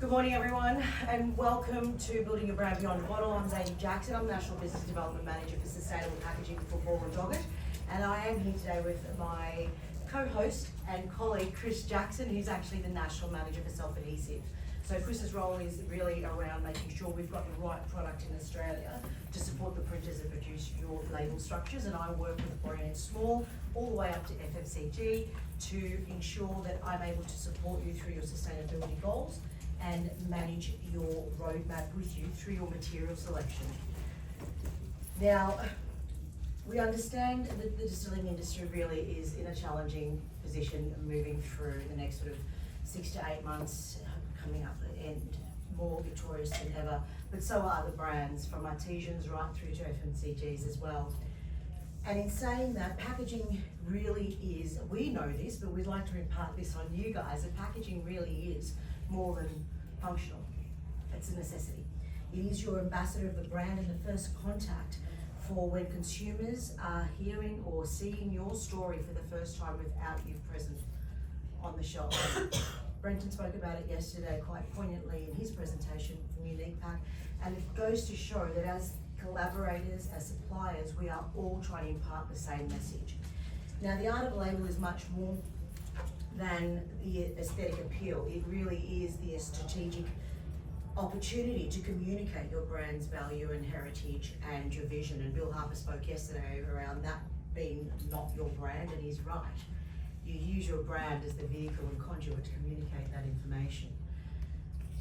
Good morning, everyone, and welcome to Building Your Brand Beyond the Bottle. I'm Zadie Jackson. I'm National Business Development Manager for Sustainable Packaging for Ball and Doggett, and I am here today with my co-host and colleague, Chris Jackson, who's actually the National Manager for Self-Adhesive. So Chris's role is really around making sure we've got the right product in Australia to support the printers that produce your label structures, and I work with brands small all the way up to FMCG to ensure that I'm able to support you through your sustainability goals and manage your roadmap with you through your material selection. Now, we understand that the distilling industry really is in a challenging position moving through the next sort of 6 to 8 months coming up and more victorious than ever, but so are the brands from artisans right through to FMCGs as well. And in saying that, packaging really is, we know this, but we'd like to impart this on you guys, that packaging really is more than functional. It's a necessity. It is your ambassador of the brand and the first contact for when consumers are hearing or seeing your story for the first time without you present on the shelf. Brenton spoke about it yesterday quite poignantly in his presentation from Unique Pack, and it goes to show that as collaborators, as suppliers, we are all trying to impart the same message. Now, the art of label is much more than the aesthetic appeal. It really is the strategic opportunity to communicate your brand's value and heritage and your vision. And Bill Harper spoke yesterday around that being not your brand, and he's right. You use your brand as the vehicle and conduit to communicate that information.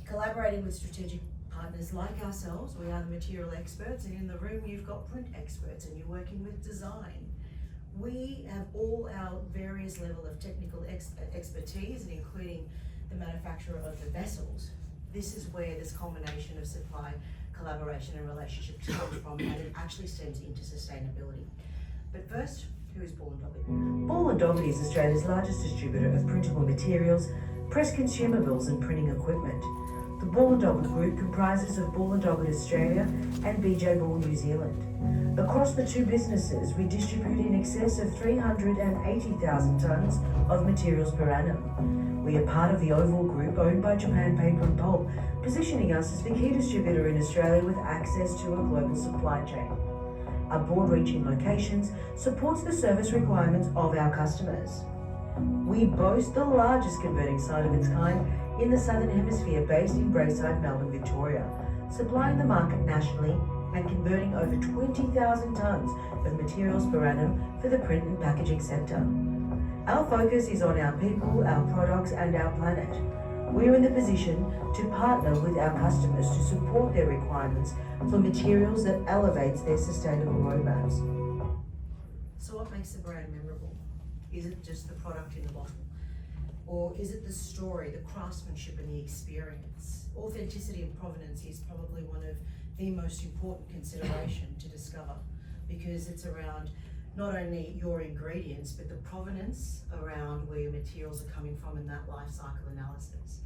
Collaborating with strategic partners like ourselves, we are the material experts, and in the room you've got print experts and you're working with design. We have all our various level of technical expertise, and including the manufacturer of the vessels. This is where this combination of supply, collaboration and relationship comes from, and it actually stems into sustainability. But first, who is Ball & Doggett? Ball & Doggett is Australia's largest distributor of printable materials, press consumables and printing equipment. The Ball & Doggett Group comprises of Ball & Doggett Australia and BJ Ball New Zealand. Across the two businesses, we distribute in excess of 380,000 tonnes of materials per annum. We are part of the Oval Group, owned by Japan Paper and Pulp, positioning us as the key distributor in Australia with access to a global supply chain. Our broad-reaching locations supports the service requirements of our customers. We boast the largest converting site of its kind in the Southern Hemisphere, based in Braeside, Melbourne, Victoria, supplying the market nationally and converting over 20,000 tonnes of materials per annum for the print and packaging sector. Our focus is on our people, our products and our planet. We are in the position to partner with our customers to support their requirements for materials that elevates their sustainable roadmaps. So what makes a brand memorable? Is it just the product in the bottle? Or is it the story, the craftsmanship and the experience? Authenticity and provenance is probably one of the most important consideration to discover, because it's around not only your ingredients, but the provenance around where your materials are coming from in that life cycle analysis.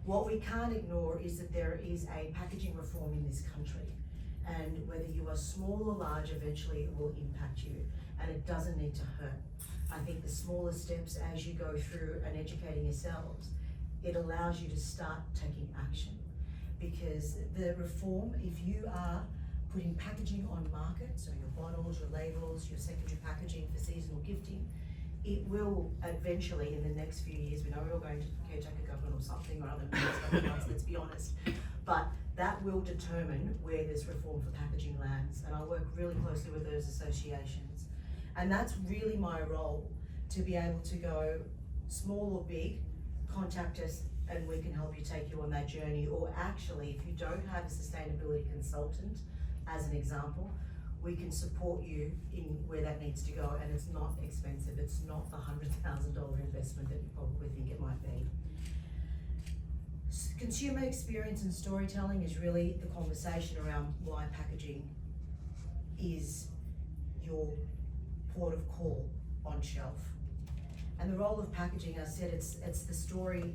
What we can't ignore is that there is a packaging reform in this country, and whether you are small or large, eventually it will impact you, and it doesn't need to hurt. I think the smaller steps as you go through and educating yourselves, it allows you to start taking action. Because the reform, if you are putting packaging on market, so your bottles, your labels, your secondary packaging for seasonal gifting, it will eventually, in the next few years, we know we're all going to caretaker government or something or other, let's be honest, but that will determine where this reform for packaging lands, and I work really closely with those associations. And that's really my role, to be able to go small or big, contact us and we can help you take you on that journey. Or actually, if you don't have a sustainability consultant, as an example, we can support you in where that needs to go, and it's not expensive. It's not the $100,000 investment that you probably think it might be. Consumer experience and storytelling is really the conversation around why packaging is your port of call on shelf. And the role of packaging, I said, it's the story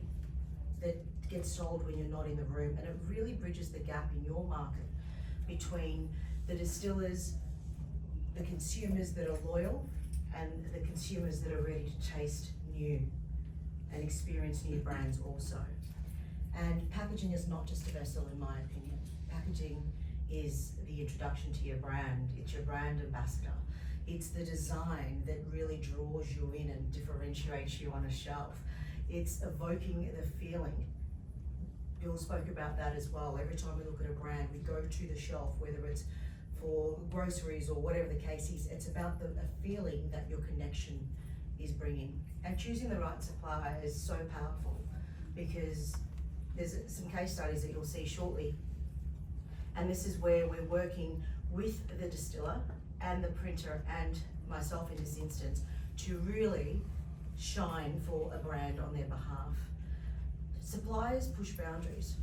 that gets told when you're not in the room, and it really bridges the gap in your market between the distillers, the consumers that are loyal, and the consumers that are ready to taste new and experience new brands also. And packaging is not just a vessel, in my opinion. Packaging is the introduction to your brand. It's your brand ambassador. It's the design that really draws you in and differentiates you on a shelf. It's evoking the feeling. Bill spoke about that as well. Every time we look at a brand, we go to the shelf, whether it's for groceries or whatever the case is. It's about the feeling that your connection is bringing. And choosing the right supplier is so powerful, because there's some case studies that you'll see shortly. And this is where we're working with the distiller and the printer and myself in this instance to really shine for a brand on their behalf. Suppliers push boundaries,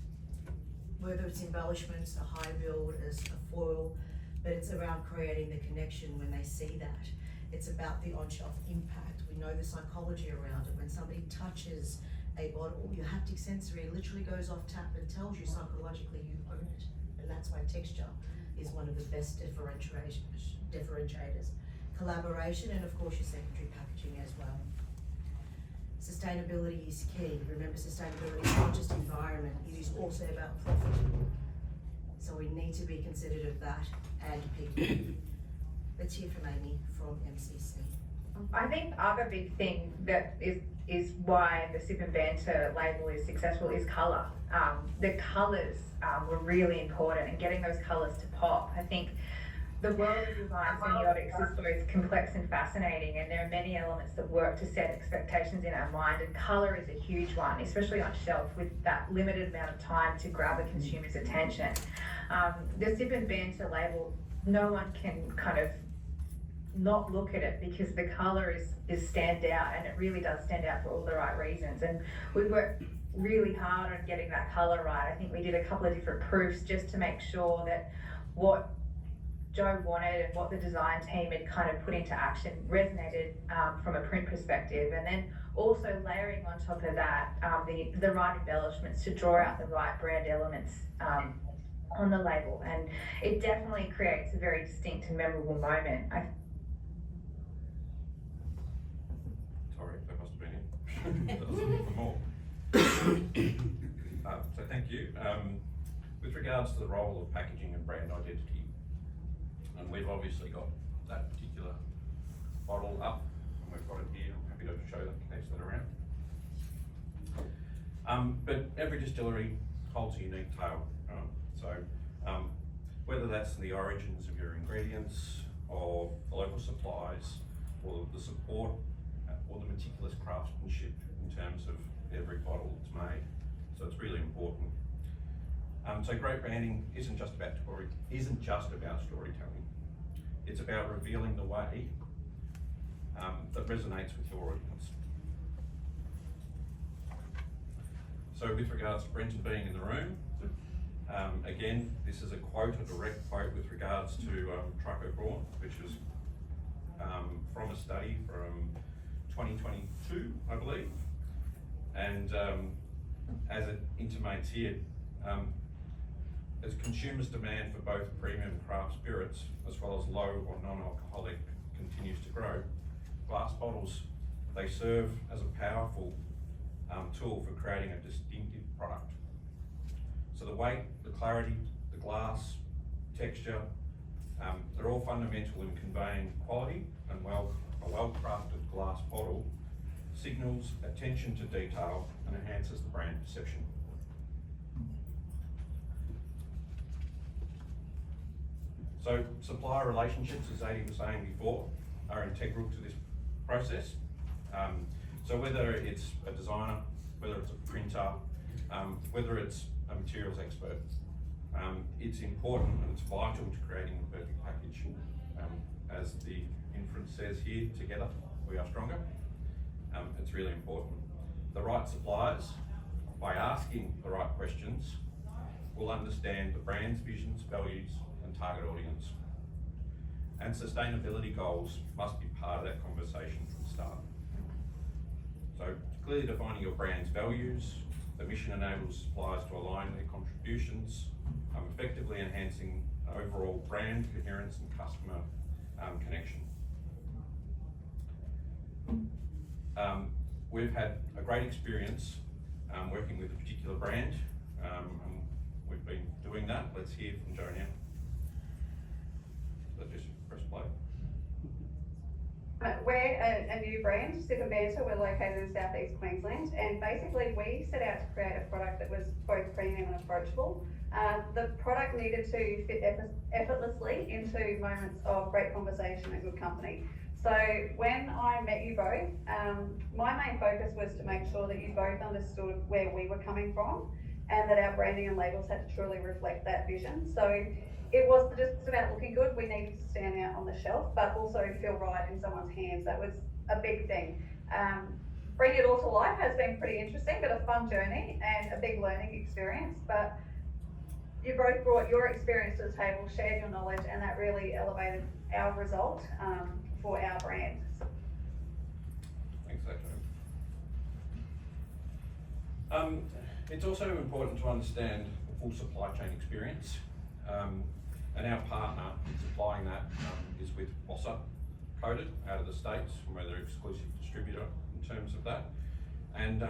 whether it's embellishments, a high build, a foil, but it's around creating the connection when they see that. It's about the on-shelf impact. We know the psychology around it. When somebody touches a bottle, your haptic sensory literally goes off tap and tells you psychologically you own it. And that's why texture is one of the best differentiators. Collaboration, and of course your secondary packaging as well. Sustainability is key. Remember, sustainability is not just environment, it is also about profit. So we need to be considerate of that and people. Let's hear from Amy from MCC. I think the other big thing that is why the Sip and Banter label is successful is colour. The colours were really important, and getting those colours to pop. I think the world of design semiotics is both complex and fascinating, and there are many elements that work to set expectations in our mind, and colour is a huge one, especially on shelf with that limited amount of time to grab a consumer's attention. The Sip and Banter label, no one can kind of not look at it, because the colour is stand out, and it really does stand out for all the right reasons. And we worked really hard on getting that colour right. I think we did a couple of different proofs just to make sure that what Joe wanted and what the design team had kind of put into action resonated from a print perspective, and then also layering on top of that the right embellishments to draw out the right brand elements on the label. And it definitely creates a very distinct and memorable moment. Sorry, that must have been it. That was looking for more. So thank you. With regards to the role of packaging and brand identity, and we've obviously got that particular bottle up, and we've got it here. I'm happy to show that in case that around. But every distillery holds a unique tale. So whether that's the origins of your ingredients, or the local supplies, or the support, or the meticulous craftsmanship in terms of every bottle that's made. So it's really important. So great branding isn't just about storytelling. It's about revealing the way that resonates with your audience. So with regards to Brenton being in the room, again, this is a direct quote with regards to Trico Braun, which is from a study from 2022, I believe. And as it intimates here, as consumers' demand for both premium craft spirits as well as low or non-alcoholic continues to grow, glass bottles, they serve as a powerful tool for creating a distinctive product. So the weight, the clarity, the glass, texture, they're all fundamental in conveying quality, and a well-crafted glass bottle signals attention to detail and enhances the brand perception. So supplier relationships, as Zadie was saying before, are integral to this process. So whether it's a designer, whether it's a printer, whether it's a materials expert, it's important and it's vital to creating the perfect package. As the inference says here, together we are stronger. It's really important. The right suppliers, by asking the right questions, will understand the brand's visions, values, and target audience. And sustainability goals must be part of that conversation from the start. So clearly defining your brand's values, the mission enables suppliers to align their contributions, effectively enhancing overall brand coherence and customer connection. We've had a great experience working with a particular brand, and we've been doing that. Let's hear from Joe now. So just press play. We're a new brand, Super Banter. We're located in southeast Queensland, and basically we set out to create a product that was both premium and approachable. The product needed to fit effortlessly into moments of great conversation and good company. So when I met you both, my main focus was to make sure that you both understood where we were coming from and that our branding and labels had to truly reflect that vision. So it wasn't just about looking good, we needed to stand out on the shelf, but also feel right in someone's hands. That was a big thing. Bringing it all to life has been pretty interesting, but a fun journey and a big learning experience. But you both brought your experience to the table, shared your knowledge, and that really elevated our result for our brand. Thanks for that, Joe. It's also important to understand the full supply chain experience. And our partner supplying that is with Bossa Coated out of the States, and we're their exclusive distributor in terms of that. And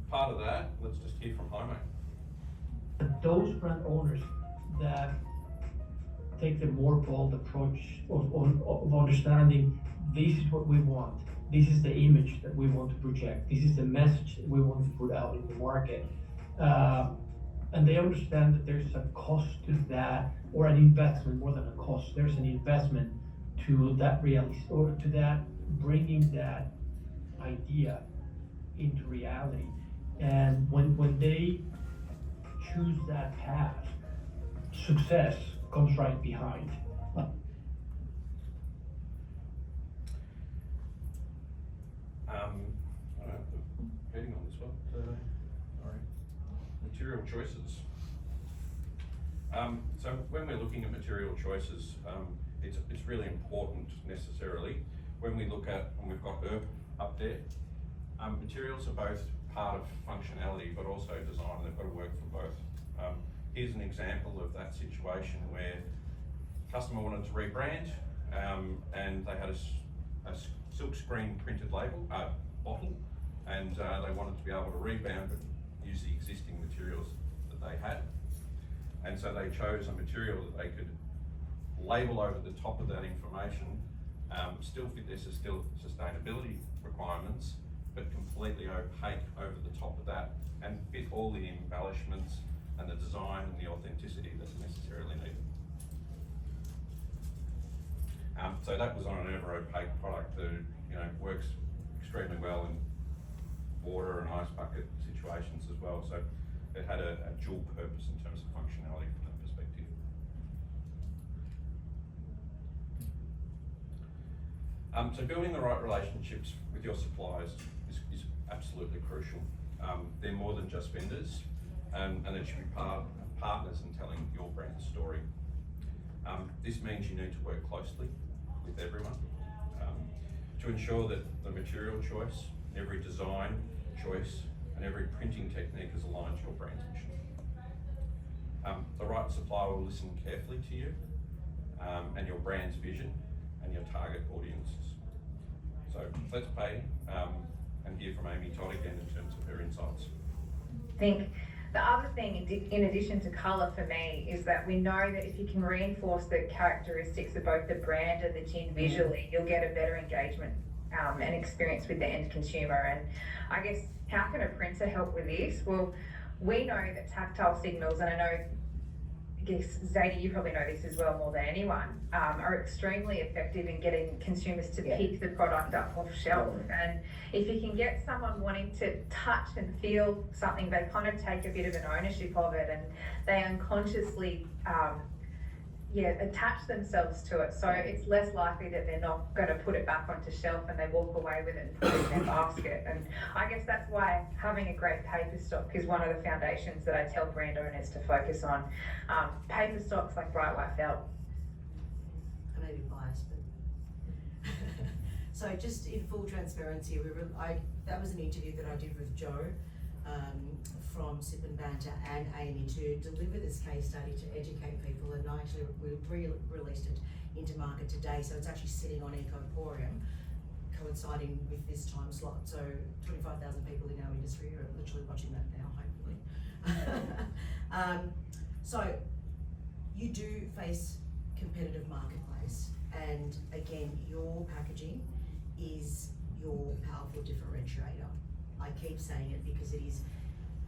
part of that, let's just hear from Jaime. Those brand owners that take the more bold approach of understanding this is what we want, this is the image that we want to project, this is the message that we want to put out in the market. And they understand that there's a cost to that, or an investment more than a cost. There's an investment to that reality, or to that bringing that idea into reality. And when they choose that path, success comes right behind. Heading on this one. Sorry. Material choices. So when we're looking at material choices, it's really important necessarily when we look at, and we've got ERP up there, materials are both part of functionality but also design. They've got to work for both. Here's an example of that situation where customer wanted to rebrand, and they had a silk screen printed label, bottle, and they wanted to be able to rebound but use the existing materials that they had. And so they chose a material that they could label over the top of that information, still fit their sustainability requirements, but completely opaque over the top of that, and fit all the embellishments and the design and the authenticity that's necessarily needed. So that was on an over-opaque product that works extremely well in water and ice bucket situations as well. So it had a dual purpose in terms of functionality from that perspective. So building the right relationships with your suppliers is absolutely crucial. They're more than just vendors, and it should be partners in telling your brand story. This means you need to work closely with everyone to ensure that the material choice, every design choice, and every printing technique is aligned to your brand's mission. The right supplier will listen carefully to you and your brand's vision and your target audiences. So let's pay and hear from Amy Todd again in terms of her insights. I think the other thing, in addition to colour for me, is that we know that if you can reinforce the characteristics of both the brand and the gin visually, you'll get a better engagement and experience with the end consumer. And I guess, how can a printer help with this? Well, we know that tactile signals, and I guess Zadie, you probably know this as well more than anyone, are extremely effective in getting consumers to pick the product up off shelf. And if you can get someone wanting to touch and feel something, they kind of take a bit of an ownership of it, and they unconsciously attach themselves to it. So it's less likely that they're not going to put it back onto shelf and they walk away with it and put it in their basket. And I guess that's why having a great paper stock is one of the foundations that I tell brand owners to focus on. Paper stocks like bright white felt. I may be biased, but so just in full transparency, that was an interview that I did with Joe from Sip and Banter and Amy to deliver this case study to educate people, and we released it into market today, so it's actually sitting on Ecoporium. coinciding with this time slot. So 25,000 people in our industry are literally watching that now, hopefully. So you do face competitive marketplace, and again, your packaging is your powerful differentiator. I keep saying it because it is,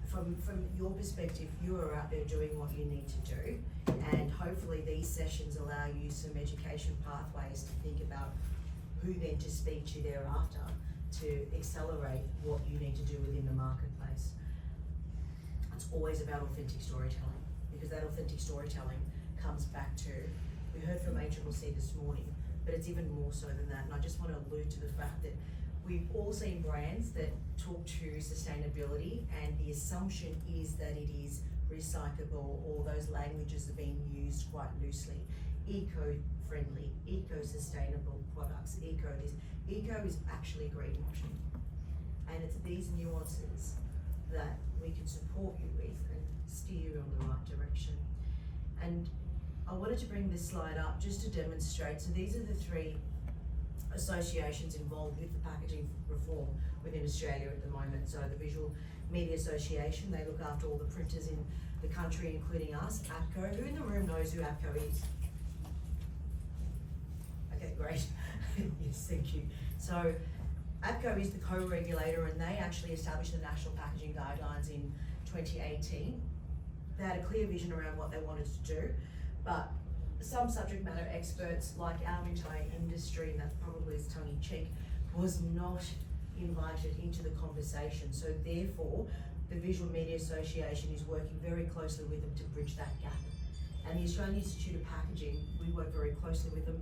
from your perspective, you are out there doing what you need to do, and hopefully these sessions allow you some education pathways to think about who then to speak to thereafter to accelerate what you need to do within the marketplace. It's always about authentic storytelling, because that authentic storytelling comes back to, we heard from ACCC this morning, but it's even more so than that. And I just want to allude to the fact that we've all seen brands that talk to sustainability, and the assumption is that it is recyclable, or those languages are being used quite loosely. Eco-friendly, eco-sustainable products, eco this. Eco is actually greenwashing. And it's these nuances that we can support you with and steer you in the right direction. And I wanted to bring this slide up just to demonstrate. So these are the three associations involved with the packaging reform within Australia at the moment. So the Visual Media Association, they look after all the printers in the country, including us. APCO, who in the room knows who APCO is? Okay, great. Yes, thank you. So APCO is the co-regulator, and they actually established the National Packaging Guidelines in 2018. They had a clear vision around what they wanted to do, but some subject matter experts, like our entire industry, and that probably is tongue-in-cheek, was not invited into the conversation. So therefore, the Visual Media Association is working very closely with them to bridge that gap. And the Australian Institute of Packaging, we work very closely with them.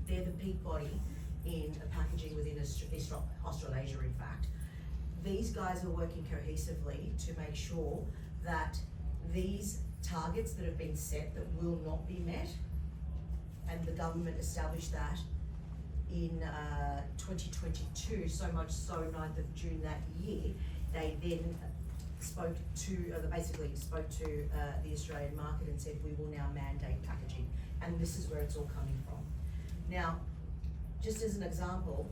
They're the peak body in packaging within Australasia, in fact. These guys are working cohesively to make sure that these targets that have been set that will not be met, and the government established that in 2022, so much so 9th of June that year, they then basically spoke to the Australian market and said, we will now mandate packaging, and this is where it's all coming from. Now, just as an example,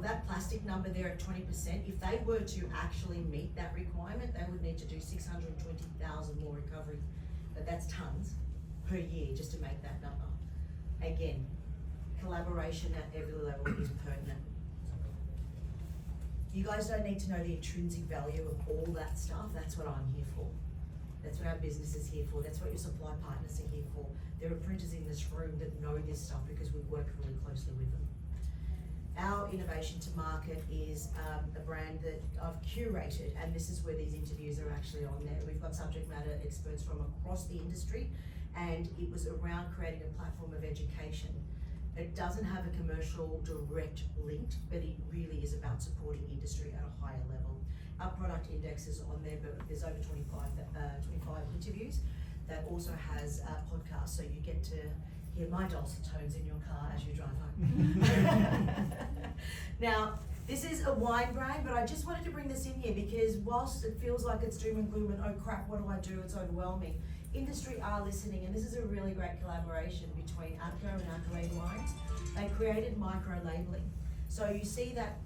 that plastic number there at 20%, if they were to actually meet that requirement, they would need to do 620,000 more recovery, but that's tons per year just to make that number. Again, collaboration at every level is pertinent. You guys don't need to know the intrinsic value of all that stuff. That's what I'm here for. That's what our business is here for. That's what your supply partners are here for. There are printers in this room that know this stuff because we work really closely with them. Our innovation to market is a brand that I've curated, and this is where these interviews are actually on there. We've got subject matter experts from across the industry, and it was around creating a platform of education. It doesn't have a commercial direct link, but it really is about supporting industry at a higher level. Our product index is on there, but there's over 25 interviews. That also has podcasts, so you get to hear my dulcet tones in your car as you drive home. Now, this is a wine brand, but I just wanted to bring this in here because whilst it feels like it's doom and gloom and oh crap, what do I do? It's overwhelming. Industry are listening, and this is a really great collaboration between APCO and Alkaline Wines. They created micro-labeling. So you see that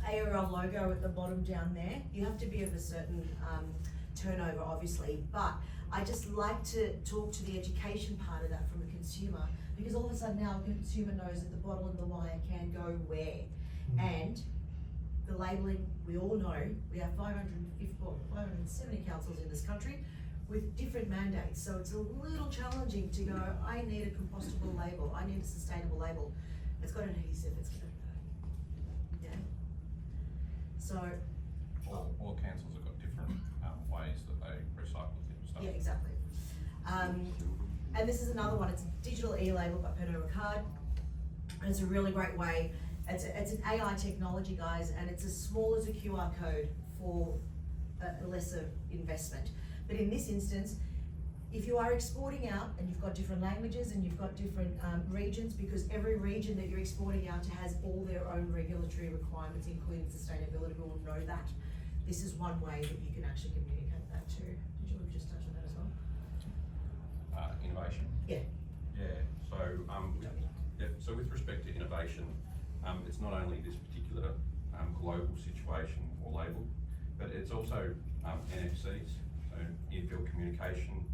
ARL logo at the bottom down there. You have to be of a certain turnover, obviously, but I just like to talk to the education part of that from a consumer, because all of a sudden now a consumer knows that the bottle and the wine can go where. And the labelling, we all know, we have 570 councils in this country with different mandates, so it's a little challenging to go, I need a compostable label, I need a sustainable label. It's got an adhesive, it's got yeah. So all councils have got different ways that they recycle different stuff. yeah, exactly. And this is another one, it's a digital e-label by Pernod Ricard, and it's a really great way. It's an AI technology, guys, and it's as small as a QR code for a lesser investment. But in this instance, if you are exporting out and you've got different languages and you've got different regions, because every region that you're exporting out to has all their own regulatory requirements, including sustainability, we all know that. This is one way that you can actually communicate that too. Did you want to just touch on that as well? Innovation. Yeah. Yeah. So Yep, so with respect to innovation, it's not only this particular global situation or label, but it's also NFCs, so near-field communication,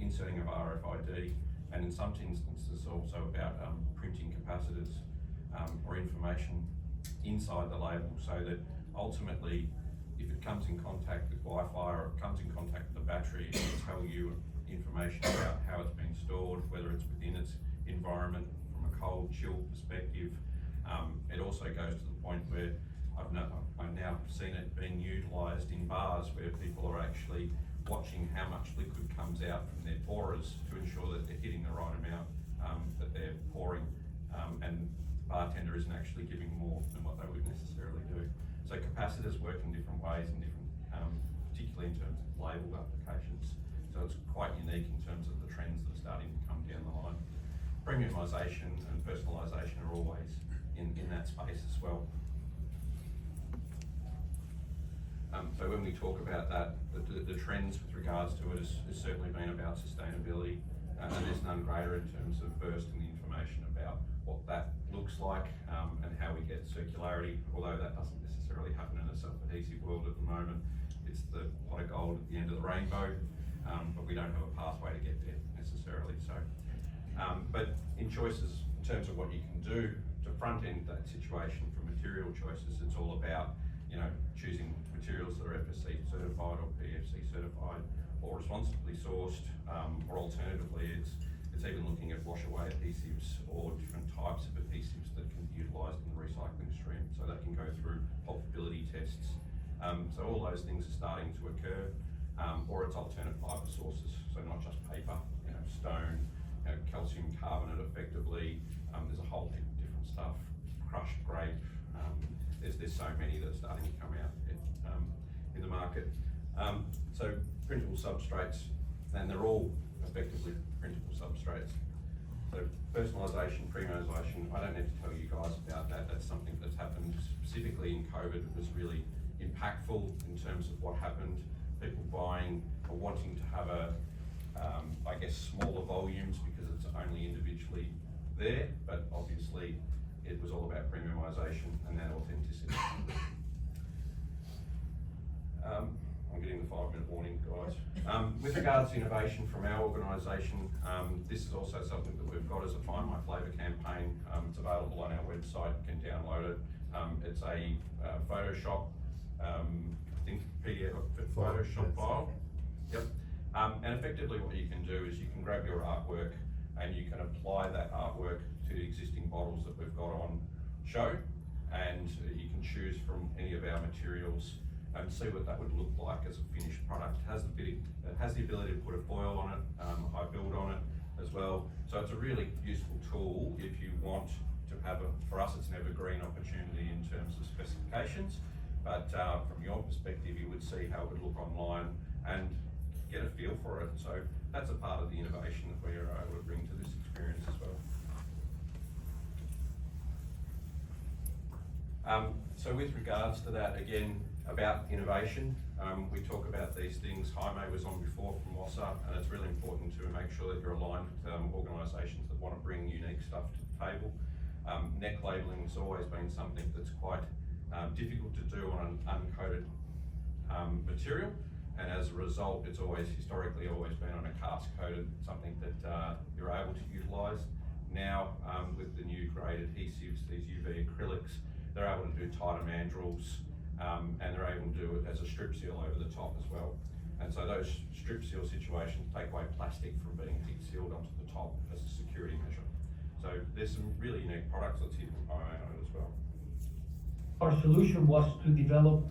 inserting of RFID, and in some instances also about printing capacitors or information inside the label, so that ultimately if it comes in contact with Wi-Fi or it comes in contact with the battery, it will tell you information about how it's been stored, whether it's within its environment from a cold, chill perspective. It also goes to the point where I've now seen it being utilised in bars where people are actually watching how much liquid comes out from their pourers to ensure that they're hitting the right amount that they're pouring, and the bartender isn't actually giving more than what they would necessarily do. So capacitors work in different ways and different, particularly in terms of label applications. So it's quite unique in terms of the trends that are starting to come down the line. Premiumisation and personalisation are always in that space as well. So when we talk about that, the trends with regards to it has certainly been about sustainability, and there's none greater in terms of bursting the information about what that looks like and how we get circularity, although that doesn't necessarily happen in a self-adhesive world at the moment. It's the pot of gold at the end of the rainbow, but we don't have a pathway to get there necessarily. So, but in choices, in terms of what you can do to front end that situation for material choices, it's all about, you know, choosing materials that are FSC certified or PFC certified or responsibly sourced, or alternatively it's even looking at wash away adhesives or different types of adhesives that can be utilised in the recycling stream, so that can go through pulpability tests. So all those things are starting to occur, or it's alternate fibre sources, so not just paper, you know, stone, you know, calcium carbonate effectively, there's a whole heap of different stuff, crushed grape, there's so many that are starting to come out in the market. So printable substrates, and they're all effectively printable substrates. So personalisation, premiumisation, I don't need to tell you guys about that. That's something that's happened specifically in COVID. It was really impactful in terms of what happened. People buying or wanting to have I guess smaller volumes because it's only individually there, but obviously it was all about premiumisation and that authenticity. I'm getting the 5-minute warning, guys. With regards to innovation from our organisation, this is also something that we've got as a Find My Flavour campaign. It's available on our website, you can download it. It's a Photoshop, I think PDF, Photoshop file. Yep. And effectively what you can do is you can grab your artwork and you can apply that artwork to the existing bottles that we've got on show, and you can choose from any of our materials and see what that would look like as a finished product. It has the ability to put a foil on it, a high build on it as well. So it's a really useful tool if you want to have for us it's an evergreen opportunity in terms of specifications, but from your perspective you would see how it would look online and get a feel for it. So that's a part of the innovation that we are able to bring to this experience as well. So with regards to that, again, about innovation, we talk about these things. Jaime was on before from WASA, and it's really important to make sure that you're aligned with organisations that want to bring unique stuff to the table. Neck labelling has always been something that's quite difficult to do on an uncoated material, and as a result it's historically always been on a cast coated, something that you're able to utilise. Now with the new grade adhesives, these UV acrylics, they're able to do tighter mandrels, and they're able to do it as a strip seal over the top as well. And so those strip seal situations take away plastic from being heat sealed onto the top as a security measure. So there's some really unique products that's here from IAO as well. Our solution was to develop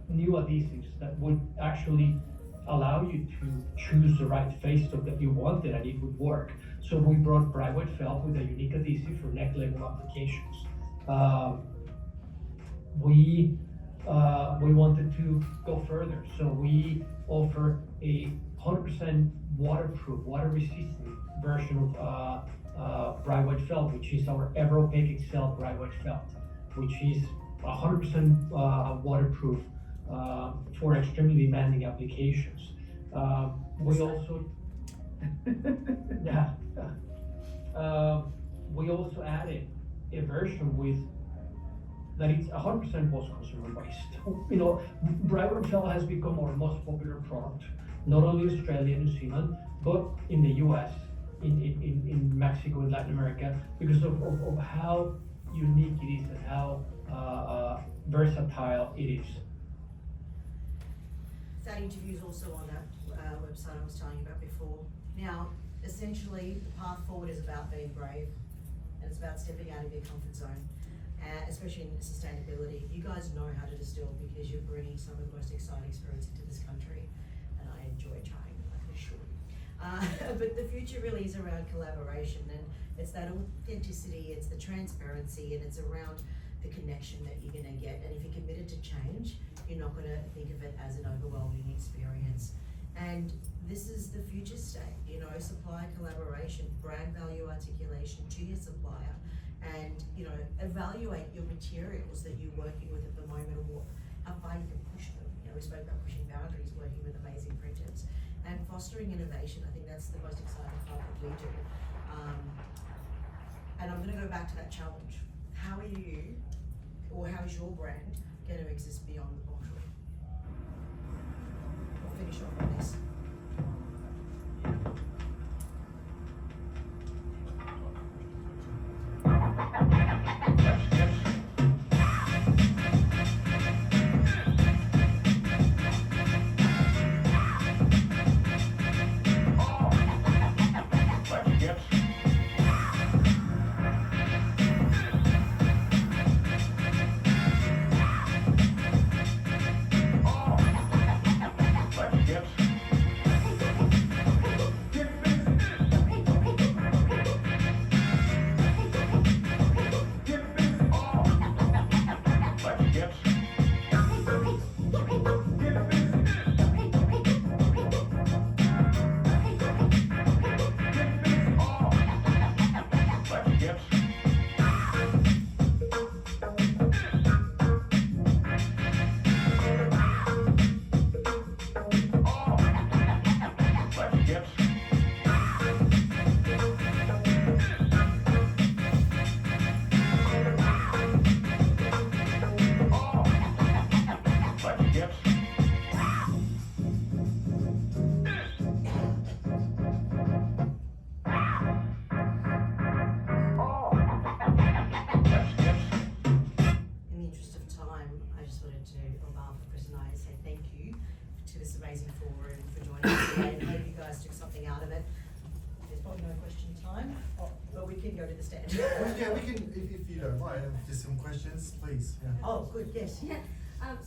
new adhesives that would actually allow you to choose the right face stock that you wanted and it would work. So we brought Brightwood felt with a unique adhesive for neck label applications. We wanted to go further, so we offer a 100% waterproof, water-resistant version of Brightwood felt, which is our ever opaque excel Brightwood felt, which is 100% waterproof for extremely demanding applications. We also, yeah. we also added a version with that it's 100% post-consumer based. You know, Bragg Shell has become our most popular product, not only Australia and New Zealand, but in the US, in Mexico, in Latin America, because of how unique it is and how versatile it is. That interview is also on that website I was telling you about before. Now, essentially, the path forward is about being brave, and it's about stepping out of your comfort zone, especially in sustainability. You guys know how to distill because you're bringing some of the most exciting spirits into this country, and I enjoy trying, I can assure you. But the future really is around collaboration, and it's that authenticity, it's the transparency, and it's around the connection that you're gonna get. And if you're committed to change, you're not gonna think of it as an overwhelming experience. And this is the future state, you know, supplier collaboration, brand value articulation to your supplier, and, you know, evaluate your materials that you're working with at the moment and how far you can push them. You know, we spoke about pushing boundaries, working with amazing printers, and fostering innovation. I think that's the most exciting part that we do. And I'm gonna go back to that challenge. How are you, or how is your brand going to exist beyond the bottle? We'll finish off on this. Go to the stand. Well, yeah, we can, if you don't mind, if there's some questions, please. Yeah. Oh, good, yes. Yeah.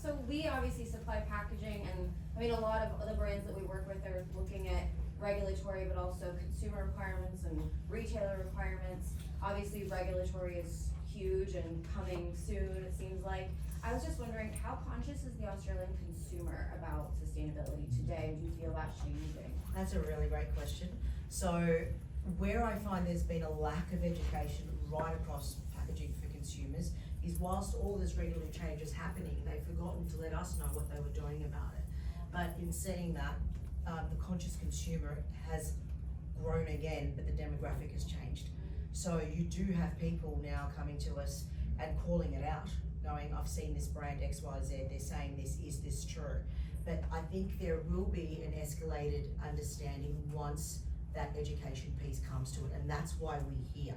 So we obviously supply packaging, and I mean, a lot of other brands that we work with are looking at regulatory, but also consumer requirements and retailer requirements. Obviously, regulatory is huge and coming soon, it seems like. I was just wondering, how conscious is the Australian consumer about sustainability today? Do you feel that's changing? That's a really great question. So, where I find there's been a lack of education right across packaging for consumers is whilst all this regulatory change is happening, they've forgotten to let us know what they were doing about it. But in saying that, the conscious consumer has grown again, but the demographic has changed. So you do have people now coming to us and calling it out, going, I've seen this brand XYZ, they're saying this, is this true? But I think there will be an escalated understanding once that education piece comes to it, and that's why we're here.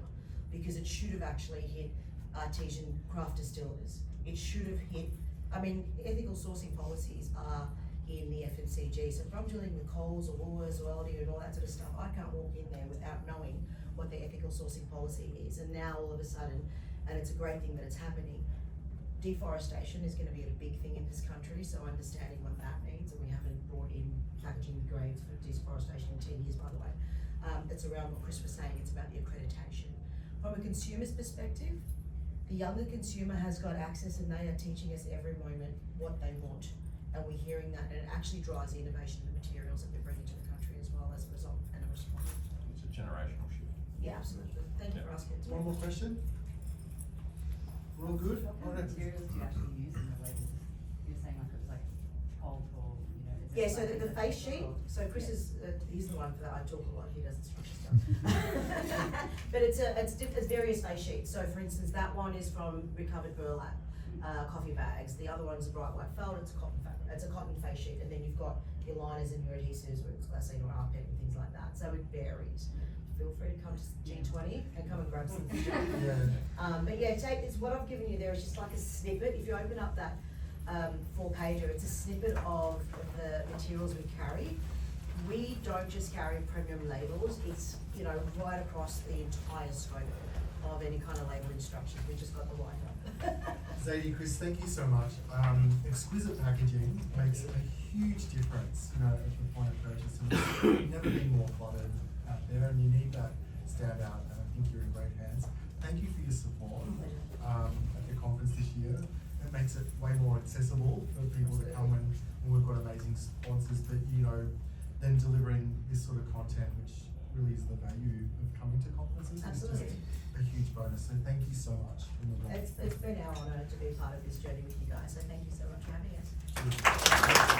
Because it should have actually hit artisan craft distillers. It should have hit, I mean, ethical sourcing policies are in the FMCG. So if I'm dealing with Coles or Woolworths or Aldi and all that sort of stuff, I can't walk in there without knowing what the ethical sourcing policy is. And now all of a sudden, and it's a great thing that it's happening, deforestation is going to be a big thing in this country, so understanding what that means, and we haven't brought in packaging grades for deforestation in 10 years, by the way. It's around what Chris was saying, it's about the accreditation. From a consumer's perspective, the younger consumer has got access and they are teaching us every moment what they want, and we're hearing that, and it actually drives the innovation of the materials that we're bringing to the country as well as a result and a response. It's a generational shift. Yeah, absolutely. Thank you for asking. One more question? We're all good? What kind of materials do you actually use in the way you're saying, like it was like cold or, you know, Yeah, so the face sheet, so Chris is, he's the one for that, I talk a lot, he does the structure stuff. But it's various face sheets, so for instance, that one is from recovered burlap, coffee bags, the other one's a bright white felt, it's a cotton face sheet, and then you've got your liners and your adhesives, whether it's glassine or rPET and things like that, so it varies. Feel free to come to G20 and come and grab some. Yeah. But yeah, it's what I've given you there is just like a snippet. If you open up that 4-pager, it's a snippet of the materials we carry. We don't just carry premium labels, it's, you know, right across the entire scope of any kind of label instructions. We just got the write-up. Zadie, Chris, thank you so much. Exquisite packaging makes a huge difference, you know, at the point of purchase. And it's never been more cluttered out there, and you need that stand out, and I think you're in great hands. Thank you for your support at the conference this year. It makes it way more accessible for people to come when we've got amazing sponsors, but you know, then delivering this sort of content, which really is the value of coming to conferences. Absolutely. It's just a huge bonus, so thank you so much. It's been our honour to be part of this journey with you guys, so thank you so much for having us. Cheers.